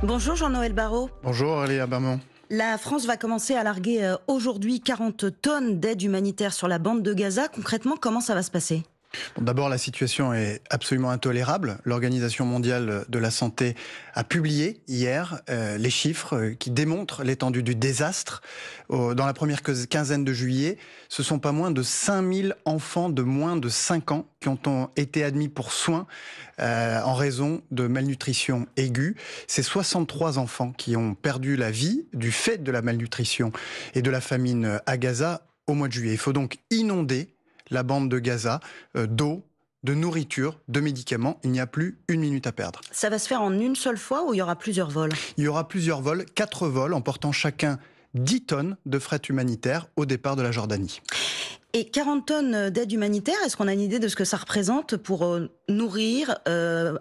Bonjour Jean-Noël Barrot. Bonjour Léa Bermond. La France va commencer à larguer aujourd'hui 40 tonnes d'aide humanitaire sur la bande de Gaza. Concrètement, comment ça va se passer ? Bon, d'abord, la situation est absolument intolérable. L'Organisation mondiale de la santé a publié hier les chiffres qui démontrent l'étendue du désastre. Dans la première quinzaine de juillet, ce sont pas moins de 5000 enfants de moins de 5 ans qui ont été admis pour soins en raison de malnutrition aiguë. C'est 63 enfants qui ont perdu la vie du fait de la malnutrition et de la famine à Gaza au mois de juillet. Il faut donc inonder la bande de Gaza d'eau, de nourriture, de médicaments. Il n'y a plus une minute à perdre. Ça va se faire en une seule fois ou il y aura plusieurs vols ? Il y aura plusieurs vols, 4 vols, emportant chacun 10 tonnes de fret humanitaire au départ de la Jordanie. Et 40 tonnes d'aide humanitaire, est-ce qu'on a une idée de ce que ça représente pour nourrir,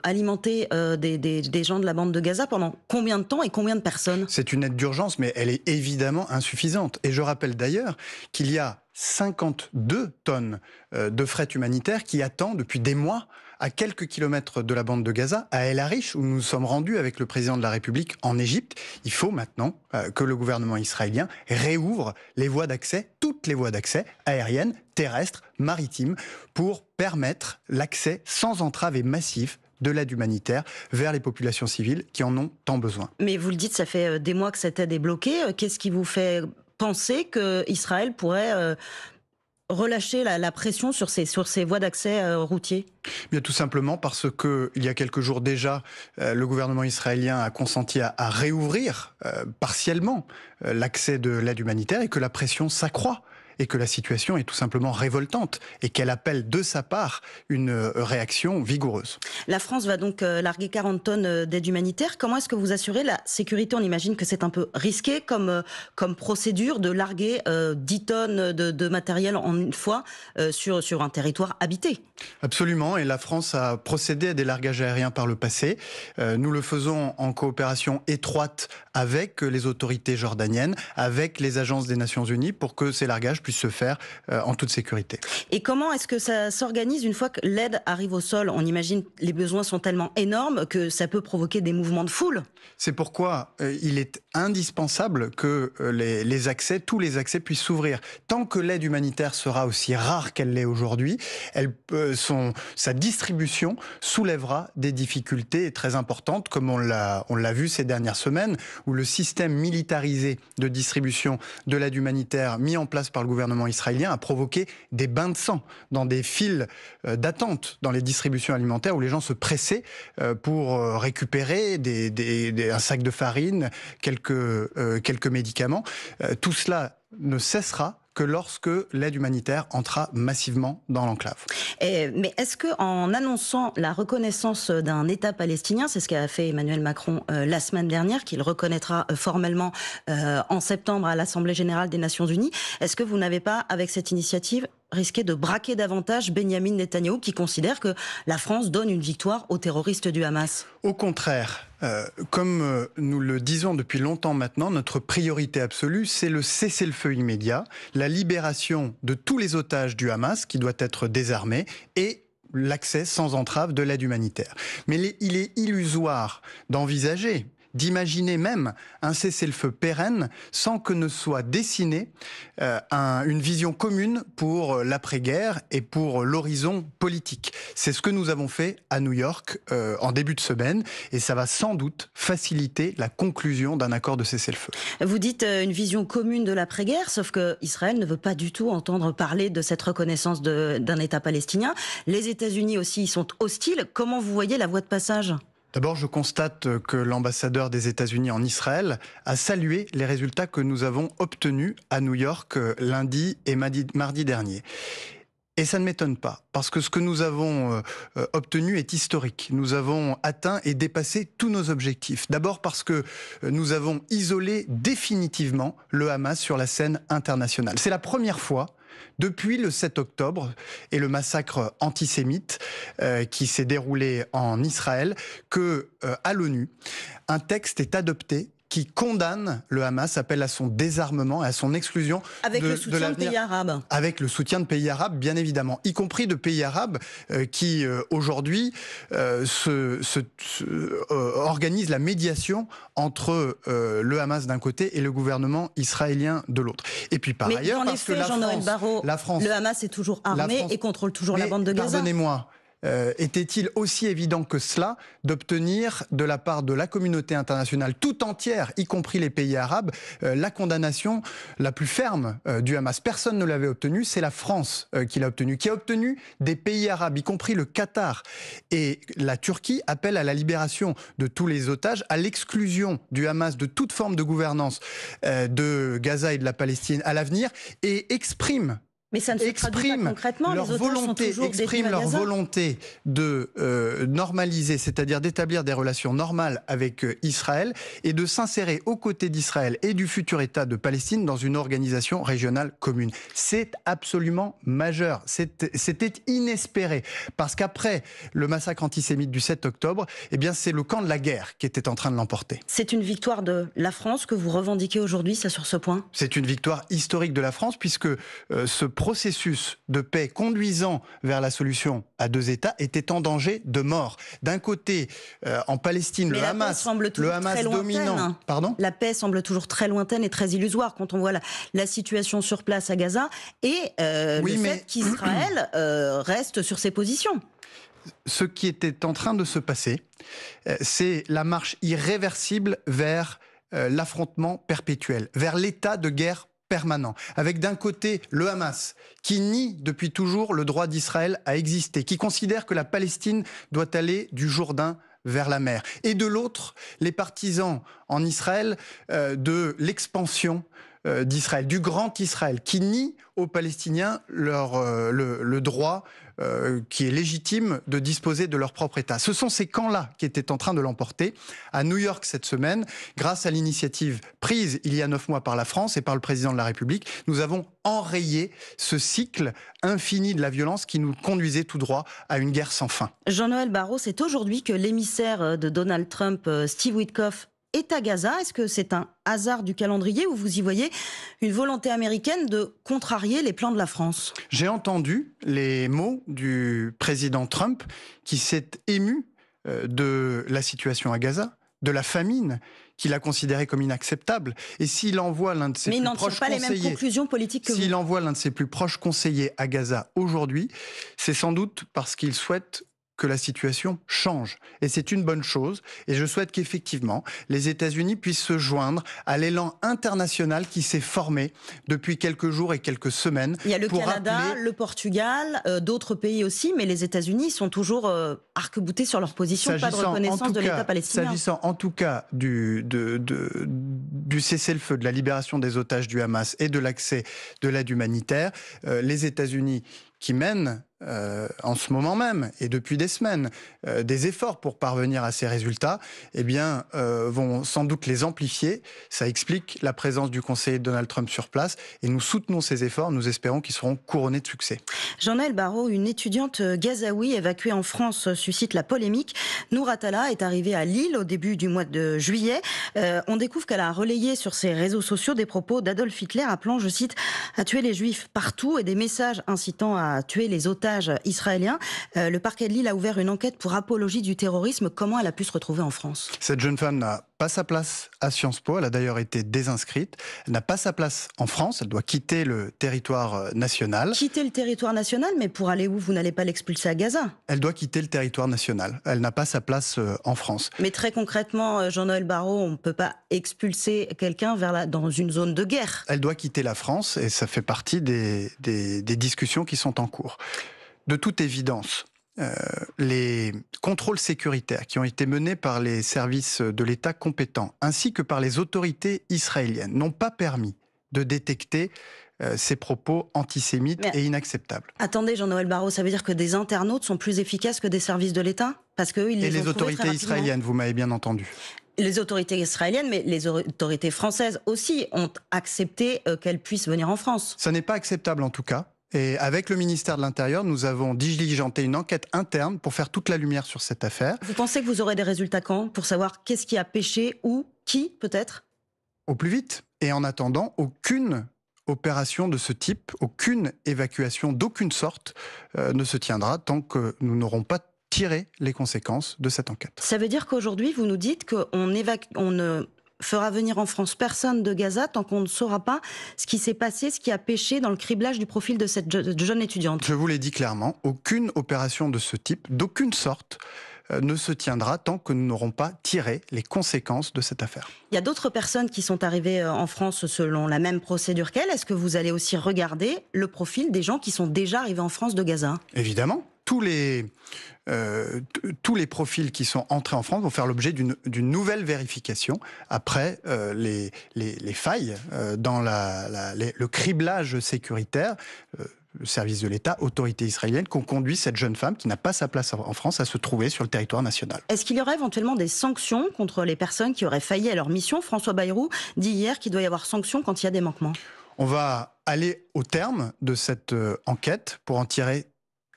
alimenter des gens de la bande de Gaza pendant combien de temps et combien de personnes ? C'est une aide d'urgence, mais elle est évidemment insuffisante. Et je rappelle d'ailleurs qu'il y a 52 tonnes de fret humanitaire qui attend depuis des mois à quelques kilomètres de la bande de Gaza, à El Arish, où nous nous sommes rendus avec le président de la République en Égypte. Il faut maintenant que le gouvernement israélien réouvre les voies d'accès, toutes les voies d'accès, aériennes, terrestres, maritimes, pour permettre l'accès sans entrave et massif de l'aide humanitaire vers les populations civiles qui en ont tant besoin. Mais vous le dites, ça fait des mois que cette aide est bloquée. Qu'est-ce qui vous fait penser qu'Israël pourrait relâcher la pression sur ces voies d'accès routiers ? Bien, tout simplement parce que il y a quelques jours déjà, le gouvernement israélien a consenti à réouvrir partiellement l'accès de l'aide humanitaire et que la pression s'accroît. Et que la situation est tout simplement révoltante et qu'elle appelle de sa part une réaction vigoureuse. La France va donc larguer 40 tonnes d'aide humanitaire. Comment est-ce que vous assurez la sécurité ? On imagine que c'est un peu risqué comme procédure de larguer 10 tonnes de matériel en une fois sur un territoire habité. Absolument, et la France a procédé à des largages aériens par le passé. Nous le faisons en coopération étroite avec les autorités jordaniennes, avec les agences des Nations Unies pour que ces largages puissent se faire en toute sécurité. Et comment est-ce que ça s'organise une fois que l'aide arrive au sol ? On imagine que les besoins sont tellement énormes que ça peut provoquer des mouvements de foule. C'est pourquoi il est indispensable que tous les accès puissent s'ouvrir. Tant que l'aide humanitaire sera aussi rare qu'elle l'est aujourd'hui, sa distribution soulèvera des difficultés très importantes, comme on l'a vu ces dernières semaines, où le système militarisé de distribution de l'aide humanitaire mis en place par le gouvernement israélien a provoqué des bains de sang dans des files d'attente dans les distributions alimentaires où les gens se pressaient pour récupérer un sac de farine, quelques médicaments. Tout cela ne cessera que lorsque l'aide humanitaire entrera massivement dans l'enclave. Mais est-ce qu'en annonçant la reconnaissance d'un État palestinien, c'est ce qu'a fait Emmanuel Macron la semaine dernière, qu'il reconnaîtra formellement en septembre à l'Assemblée générale des Nations Unies, est-ce que vous n'avez pas, avec cette initiative, risqué de braquer davantage Benyamin Netanyahou, qui considère que la France donne une victoire aux terroristes du Hamas ? Au contraire, comme nous le disons depuis longtemps maintenant, notre priorité absolue, c'est le cessez-le-feu immédiat, la libération de tous les otages du Hamas, qui doit être désarmé, et l'accès sans entrave de l'aide humanitaire. Mais il est illusoire d'imaginer même un cessez-le-feu pérenne sans que ne soit dessinée une vision commune pour l'après-guerre et pour l'horizon politique. C'est ce que nous avons fait à New York en début de semaine et ça va sans doute faciliter la conclusion d'un accord de cessez-le-feu. Vous dites une vision commune de l'après-guerre, sauf que Israël ne veut pas du tout entendre parler de cette reconnaissance d'un État palestinien. Les États-Unis aussi y sont hostiles. Comment vous voyez la voie de passage ? D'abord, je constate que l'ambassadeur des États-Unis en Israël a salué les résultats que nous avons obtenus à New York lundi et mardi dernier. Et ça ne m'étonne pas, parce que ce que nous avons obtenu est historique. Nous avons atteint et dépassé tous nos objectifs. D'abord parce que nous avons isolé définitivement le Hamas sur la scène internationale. C'est la première fois depuis le 7 octobre et le massacre antisémite qui s'est déroulé en Israël que, à l'ONU, un texte est adopté qui condamne le Hamas, appelle à son désarmement et à son exclusion. Avec le soutien de pays arabes. Avec le soutien de pays arabes, bien évidemment, y compris de pays arabes qui, aujourd'hui, organisent la médiation entre le Hamas d'un côté et le gouvernement israélien de l'autre. Et puis par ailleurs, dans les faits, Jean-Noël Barrot, le Hamas est toujours armé et contrôle toujours la bande de Gaza. Pardonnez-moi. Était-il aussi évident que cela d'obtenir de la part de la communauté internationale tout entière, y compris les pays arabes, la condamnation la plus ferme du Hamas? Personne ne l'avait obtenu, c'est la France qui l'a obtenu, qui a obtenu des pays arabes, y compris le Qatar. Et la Turquie appelle à la libération de tous les otages, à l'exclusion du Hamas de toute forme de gouvernance de Gaza et de la Palestine à l'avenir, et exprime mais ça ne se traduit pas concrètement. Les otages sont toujours expriment leur volonté de normaliser, c'est-à-dire d'établir des relations normales avec Israël et de s'insérer aux côtés d'Israël et du futur État de Palestine dans une organisation régionale commune. C'est absolument majeur. C'était inespéré parce qu'après le massacre antisémite du 7 octobre, eh bien c'est le camp de la guerre qui était en train de l'emporter. C'est une victoire de la France que vous revendiquez aujourd'hui, ça, sur ce point? C'est une victoire historique de la France puisque ce processus de paix conduisant vers la solution à deux États était en danger de mort. D'un côté, en Palestine, le Hamas dominant. Pardon ? La paix semble toujours très lointaine et très illusoire quand on voit la situation sur place à Gaza et fait qu'Israël reste sur ses positions. Ce qui était en train de se passer, c'est la marche irréversible vers l'affrontement perpétuel, vers l'état de guerre permanent, avec d'un côté le Hamas, qui nie depuis toujours le droit d'Israël à exister, qui considère que la Palestine doit aller du Jourdain vers la mer, et de l'autre, les partisans en Israël de l'expansion d'Israël, du grand Israël, qui nie aux Palestiniens le droit qui est légitime de disposer de leur propre État. Ce sont ces camps-là qui étaient en train de l'emporter. À New York cette semaine, grâce à l'initiative prise il y a 9 mois par la France et par le président de la République, nous avons enrayé ce cycle infini de la violence qui nous conduisait tout droit à une guerre sans fin. Jean-Noël Barrot, c'est aujourd'hui que l'émissaire de Donald Trump, Steve Witkoff, est à Gaza. Est-ce que c'est un hasard du calendrier ou vous y voyez une volonté américaine de contrarier les plans de la France? J'ai entendu les mots du président Trump qui s'est ému de la situation à Gaza, de la famine qu'il a considérée comme inacceptable. Et s'il envoie l'un de ses plus proches conseillers... Mais il n'en tire pas les mêmes conclusions politiques que vous. S'il envoie l'un de ses plus proches conseillers à Gaza aujourd'hui, c'est sans doute parce qu'il souhaite que la situation change. Et c'est une bonne chose. Et je souhaite qu'effectivement, les États-Unis puissent se joindre à l'élan international qui s'est formé depuis quelques jours et quelques semaines. Il y a le Canada, le Portugal, d'autres pays aussi, mais les États-Unis sont toujours arc-boutés sur leur position, pas de reconnaissance de l'État palestinien. S'agissant en tout cas du cessez-le-feu, de la libération des otages du Hamas et de l'accès de l'aide humanitaire, les États-Unis qui mènent en ce moment même et depuis des semaines des efforts pour parvenir à ces résultats, eh bien, vont sans doute les amplifier. Ça explique la présence du conseiller Donald Trump sur place et nous soutenons ces efforts. Nous espérons qu'ils seront couronnés de succès. Jean-Noël Barrot, une étudiante gazaoui évacuée en France suscite la polémique. Nour Atala est arrivée à Lille au début du mois de juillet. On découvre qu'elle a relayé sur ses réseaux sociaux des propos d'Adolf Hitler appelant, je cite, à tuer les Juifs partout et des messages incitant à tuer les otages israélien. Le parquet de Lille a ouvert une enquête pour apologie du terrorisme. Comment elle a pu se retrouver en France? Cette jeune femme n'a pas sa place à Sciences Po. Elle a d'ailleurs été désinscrite. Elle n'a pas sa place en France. Elle doit quitter le territoire national. Quitter le territoire national, mais pour aller où? Vous n'allez pas l'expulser à Gaza? Elle doit quitter le territoire national. Elle n'a pas sa place en France. Mais très concrètement, Jean-Noël Barrot, on ne peut pas expulser quelqu'un dans une zone de guerre. Elle doit quitter la France et ça fait partie des discussions qui sont en cours. De toute évidence, les contrôles sécuritaires qui ont été menés par les services de l'État compétents, ainsi que par les autorités israéliennes, n'ont pas permis de détecter ces propos antisémites et inacceptables. Attendez, Jean-Noël Barrot, ça veut dire que des internautes sont plus efficaces que des services de l'État? Parce qu'eux, ils les ont trouvés très rapidement. Et les autorités israéliennes, vous m'avez bien entendu. Les autorités israéliennes, mais les autorités françaises aussi ont accepté qu'elles puissent venir en France. Ça n'est pas acceptable en tout cas. Et avec le ministère de l'Intérieur, nous avons diligenté une enquête interne pour faire toute la lumière sur cette affaire. Vous pensez que vous aurez des résultats quand pour savoir qu'est-ce qui a péché ou qui peut-être? Au plus vite. Et en attendant, aucune opération de ce type, aucune évacuation d'aucune sorte ne se tiendra tant que nous n'aurons pas tiré les conséquences de cette enquête. Ça veut dire qu'aujourd'hui, vous nous dites qu'on ne fera venir en France personne de Gaza tant qu'on ne saura pas ce qui s'est passé, ce qui a péché dans le criblage du profil de cette jeune étudiante. Je vous l'ai dit clairement, aucune opération de ce type, d'aucune sorte, ne se tiendra tant que nous n'aurons pas tiré les conséquences de cette affaire. Il y a d'autres personnes qui sont arrivées en France selon la même procédure qu'elle. Est-ce que vous allez aussi regarder le profil des gens qui sont déjà arrivés en France de Gaza? Évidemment. Tous les profils qui sont entrés en France vont faire l'objet d'une nouvelle vérification après les failles dans le criblage sécuritaire. Le service de l'État, autorité israélienne, qu'ont conduit cette jeune femme qui n'a pas sa place en France à se trouver sur le territoire national. Est-ce qu'il y aurait éventuellement des sanctions contre les personnes qui auraient failli à leur mission? François Bayrou dit hier qu'il doit y avoir sanctions quand il y a des manquements. On va aller au terme de cette enquête pour en tirer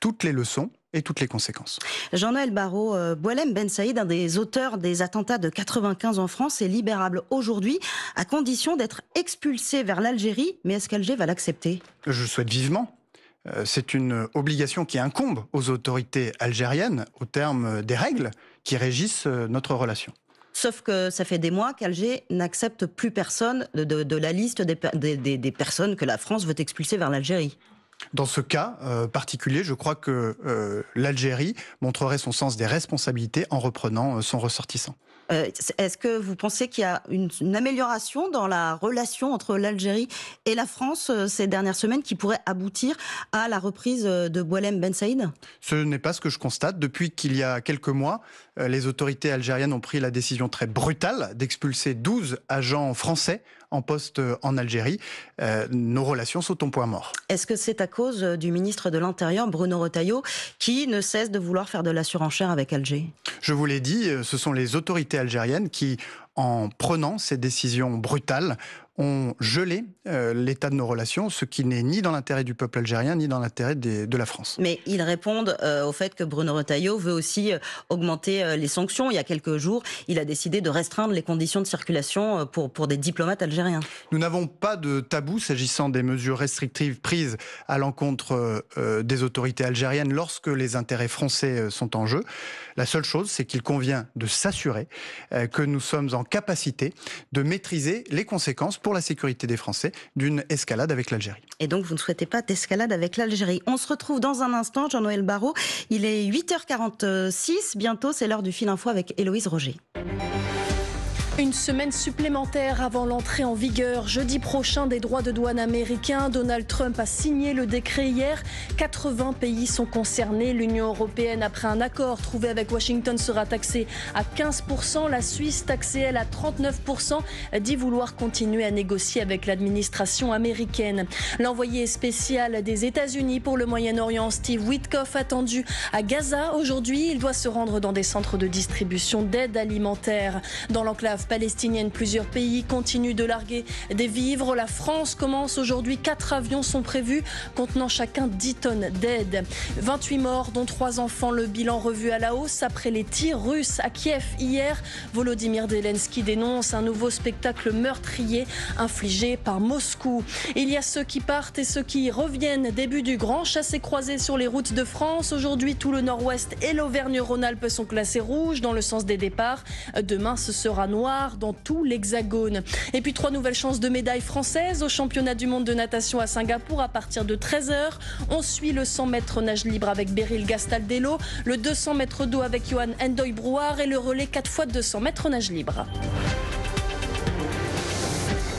toutes les leçons et toutes les conséquences. Jean-Noël Barrot, Boualem Ben Saïd, un des auteurs des attentats de 95 en France, est libérable aujourd'hui à condition d'être expulsé vers l'Algérie. Mais est-ce qu'Alger va l'accepter? Je souhaite vivement. C'est une obligation qui incombe aux autorités algériennes au terme des règles qui régissent notre relation. Sauf que ça fait des mois qu'Alger n'accepte plus personne de la liste des personnes que la France veut expulser vers l'Algérie. Dans ce cas particulier, je crois que l'Algérie montrerait son sens des responsabilités en reprenant son ressortissant. Est-ce que vous pensez qu'il y a une amélioration dans la relation entre l'Algérie et la France ces dernières semaines qui pourrait aboutir à la reprise de Boualem Ben Saïd? Ce n'est pas ce que je constate. Depuis qu'il y a quelques mois, les autorités algériennes ont pris la décision très brutale d'expulser 12 agents français en poste en Algérie. Nos relations sont au point mort. Est-ce que c'est à cause du ministre de l'Intérieur, Bruno Retailleau, qui ne cesse de vouloir faire de la surenchère avec Alger? Je vous l'ai dit, ce sont les autorités algériennes qui, en prenant ces décisions brutales, ont gelé l'état de nos relations, ce qui n'est ni dans l'intérêt du peuple algérien, ni dans l'intérêt de la France. Mais ils répondent au fait que Bruno Retailleau veut aussi augmenter les sanctions. Il y a quelques jours, il a décidé de restreindre les conditions de circulation pour des diplomates algériens. Nous n'avons pas de tabou s'agissant des mesures restrictives prises à l'encontre des autorités algériennes lorsque les intérêts français sont en jeu. La seule chose, c'est qu'il convient de s'assurer que nous sommes en capacité de maîtriser les conséquences pour la sécurité des Français d'une escalade avec l'Algérie. Et donc vous ne souhaitez pas d'escalade avec l'Algérie. On se retrouve dans un instant, Jean-Noël Barrot. Il est 8h46, bientôt c'est l'heure du Fil Info avec Héloïse Roger. Une semaine supplémentaire avant l'entrée en vigueur jeudi prochain des droits de douane américains. Donald Trump a signé le décret hier. 80 pays sont concernés. L'Union européenne, après un accord trouvé avec Washington, sera taxée à 15%. La Suisse, taxée elle à 39%, dit vouloir continuer à négocier avec l'administration américaine. L'envoyé spécial des États-Unis pour le Moyen-Orient, Steve Witkoff, attendu à Gaza aujourd'hui. Il doit se rendre dans des centres de distribution d'aide alimentaire. Dans l'enclave palestinienne, plusieurs pays continuent de larguer des vivres. La France commence aujourd'hui. 4 avions sont prévus, contenant chacun 10 tonnes d'aide. 28 morts, dont 3 enfants. Le bilan revu à la hausse après les tirs russes à Kiev hier. Volodymyr Zelensky dénonce un nouveau spectacle meurtrier infligé par Moscou. Il y a ceux qui partent et ceux qui reviennent. Début du grand chassé-croisé sur les routes de France. Aujourd'hui, tout le nord-ouest et l'Auvergne-Rhône-Alpes sont classés rouges dans le sens des départs. Demain, ce sera noir dans tout l'Hexagone. Et puis 3 nouvelles chances de médailles françaises au championnat du monde de natation à Singapour à partir de 13h. On suit le 100 mètres nage libre avec Beryl Gastaldello, le 200 mètres d'eau avec Johan Endoy-Brouard et le relais 4x200 mètres nage libre.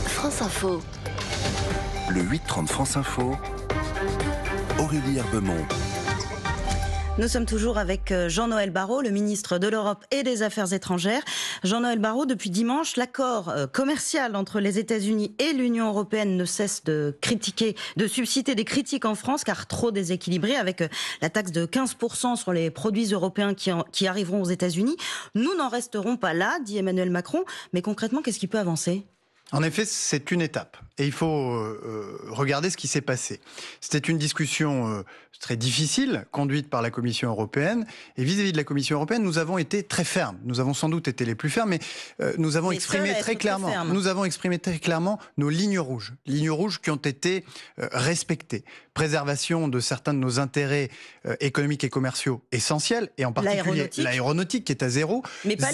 France Info. Le 8-30 France Info, Aurélie Herbemont. Nous sommes toujours avec Jean-Noël Barrot, le ministre de l'Europe et des Affaires étrangères. Jean-Noël Barrot, depuis dimanche, l'accord commercial entre les États-Unis et l'Union européenne ne cesse de susciter des critiques en France, car trop déséquilibré, avec la taxe de 15% sur les produits européens qui arriveront aux États-Unis. Nous n'en resterons pas là, dit Emmanuel Macron. Mais concrètement, qu'est-ce qui peut avancer ? En effet, c'est une étape. Et il faut regarder ce qui s'est passé. C'était une discussion très difficile, conduite par la Commission européenne. Et vis-à-vis de la Commission européenne, nous avons été très fermes. Nous avons sans doute été les plus fermes, mais nous avons exprimé très clairement. Nous avons exprimé très clairement nos lignes rouges qui ont été respectées. Préservation de certains de nos intérêts économiques et commerciaux essentiels, et en particulier l'aéronautique qui est à zéro. Mais pas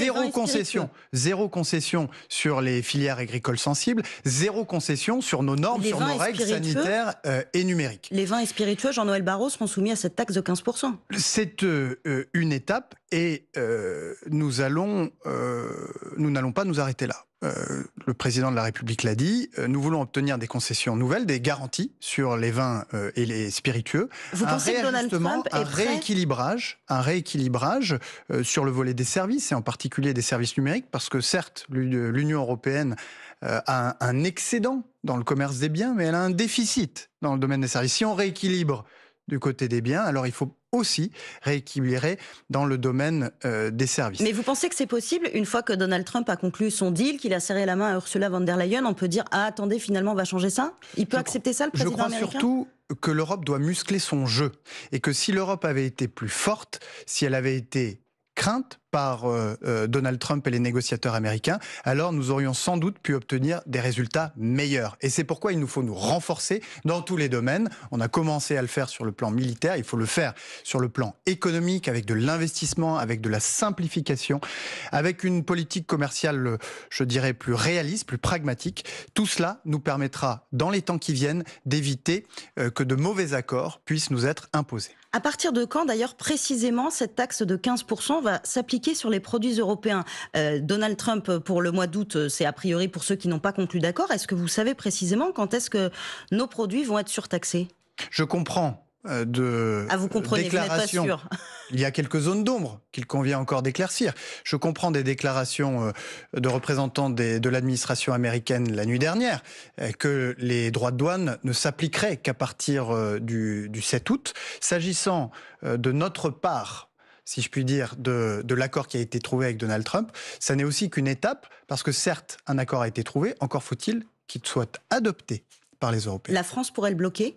Zéro concession sur les filières agricoles sensibles, zéro concession sur nos normes, sur nos règles sanitaires et numériques. Les vins et spiritueux, Jean-Noël Barrot, seront soumis à cette taxe de 15%. C'est une étape et nous n'allons pas nous arrêter là. Le président de la République l'a dit, nous voulons obtenir des concessions nouvelles, des garanties sur les vins et les spiritueux. Vous pensez que Donald Trump est prêt ? Un rééquilibrage sur le volet des services, et en particulier des services numériques, parce que certes, l'Union européenne a un excédent dans le commerce des biens, mais elle a un déficit dans le domaine des services. Si on rééquilibre du côté des biens, alors il faut aussi rééquilibrer dans le domaine des services. Mais vous pensez que c'est possible, une fois que Donald Trump a conclu son deal, qu'il a serré la main à Ursula von der Leyen, on peut dire « Ah, attendez, finalement, on va changer ça ?» Il peut accepter ça, le président américain ? Je crois surtout que l'Europe doit muscler son jeu. Et que si l'Europe avait été plus forte, si elle avait été crainte par Donald Trump et les négociateurs américains, alors nous aurions sans doute pu obtenir des résultats meilleurs. Et c'est pourquoi il nous faut nous renforcer dans tous les domaines. On a commencé à le faire sur le plan militaire, il faut le faire sur le plan économique, avec de l'investissement, avec de la simplification, avec une politique commerciale, je dirais, plus réaliste, plus pragmatique. Tout cela nous permettra, dans les temps qui viennent, d'éviter que de mauvais accords puissent nous être imposés. À partir de quand, d'ailleurs, précisément, cette taxe de 15% va s'appliquer sur les produits européens ? Donald Trump, pour le mois d'août, c'est a priori pour ceux qui n'ont pas conclu d'accord. Est-ce que vous savez précisément quand est-ce que nos produits vont être surtaxés ? Je comprends vous comprenez, déclarations. Vous n'êtes pas sûr. Il y a quelques zones d'ombre qu'il convient encore d'éclaircir. Je comprends des déclarations de représentants de l'administration américaine la nuit dernière que les droits de douane ne s'appliqueraient qu'à partir du 7 août. S'agissant de notre part, si je puis dire, de l'accord qui a été trouvé avec Donald Trump, ça n'est aussi qu'une étape, parce que certes, un accord a été trouvé, encore faut-il qu'il soit adopté par les Européens. La France pourrait le bloquer ?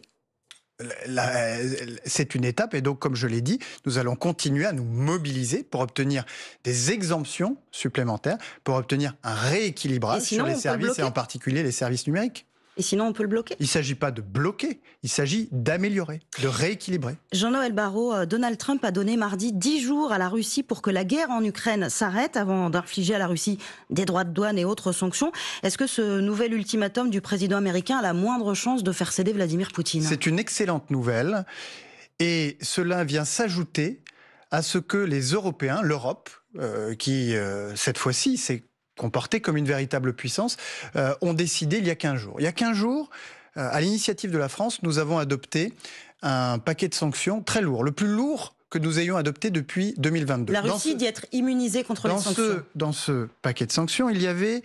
C'est une étape, et donc, comme je l'ai dit, nous allons continuer à nous mobiliser pour obtenir des exemptions supplémentaires, pour obtenir un rééquilibrage sur les services, et en particulier les services numériques. Et sinon, on peut le bloquer ? Il ne s'agit pas de bloquer, il s'agit d'améliorer, de rééquilibrer. Jean-Noël Barrot, Donald Trump a donné mardi 10 jours à la Russie pour que la guerre en Ukraine s'arrête avant d'infliger à la Russie des droits de douane et autres sanctions. Est-ce que ce nouvel ultimatum du président américain a la moindre chance de faire céder Vladimir Poutine ? C'est une excellente nouvelle, et cela vient s'ajouter à ce que les Européens, l'Europe, qui cette fois-ci s'est comportée comme une véritable puissance, ont décidé il y a 15 jours. Il y a 15 jours, à l'initiative de la France, nous avons adopté un paquet de sanctions très lourd, le plus lourd que nous ayons adopté depuis 2022. La Russie dit être immunisée contre les sanctions. Dans ce paquet de sanctions, il y avait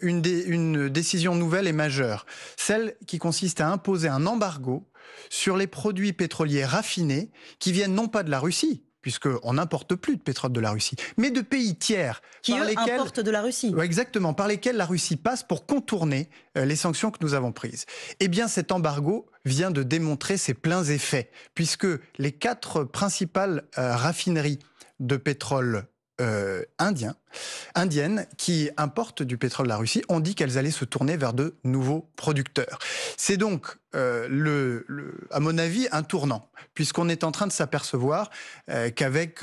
une décision nouvelle et majeure, celle qui consiste à imposer un embargo sur les produits pétroliers raffinés qui viennent non pas de la Russie, puisqu'on n'importe plus de pétrole de la Russie, mais de pays tiers. Qui, importent de la Russie. Exactement, par lesquels la Russie passe pour contourner les sanctions que nous avons prises. Eh bien, cet embargo vient de démontrer ses pleins effets, puisque les 4 principales raffineries de pétrole indiennes qui importent du pétrole de la Russie ont dit qu'elles allaient se tourner vers de nouveaux producteurs. C'est donc, à mon avis, un tournant, puisqu'on est en train de s'apercevoir qu'avec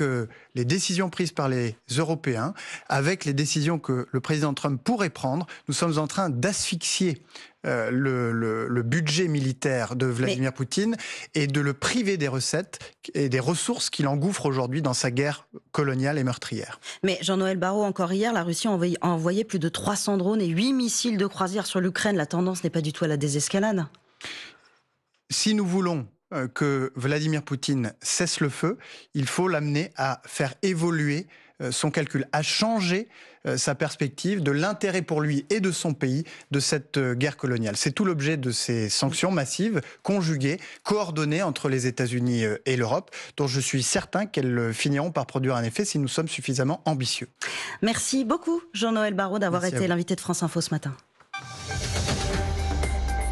les décisions prises par les Européens, avec les décisions que le président Trump pourrait prendre, nous sommes en train d'asphyxier le budget militaire de Vladimir Poutine et de le priver des recettes et des ressources qu'il engouffre aujourd'hui dans sa guerre coloniale et meurtrière. Mais Jean-Noël Barrot, encore hier, la Russie a envoyé plus de 300 drones et 8 missiles de croisière sur l'Ukraine. La tendance n'est pas du tout à la désescalade. Si nous voulons que Vladimir Poutine cesse le feu, il faut l'amener à faire évoluer son calcul, à changer sa perspective de l'intérêt pour lui et de son pays de cette guerre coloniale. C'est tout l'objet de ces sanctions massives, conjuguées, coordonnées entre les États-Unis et l'Europe, dont je suis certain qu'elles finiront par produire un effet si nous sommes suffisamment ambitieux. Merci beaucoup Jean-Noël Barrot d'avoir été l'invité de France Info ce matin.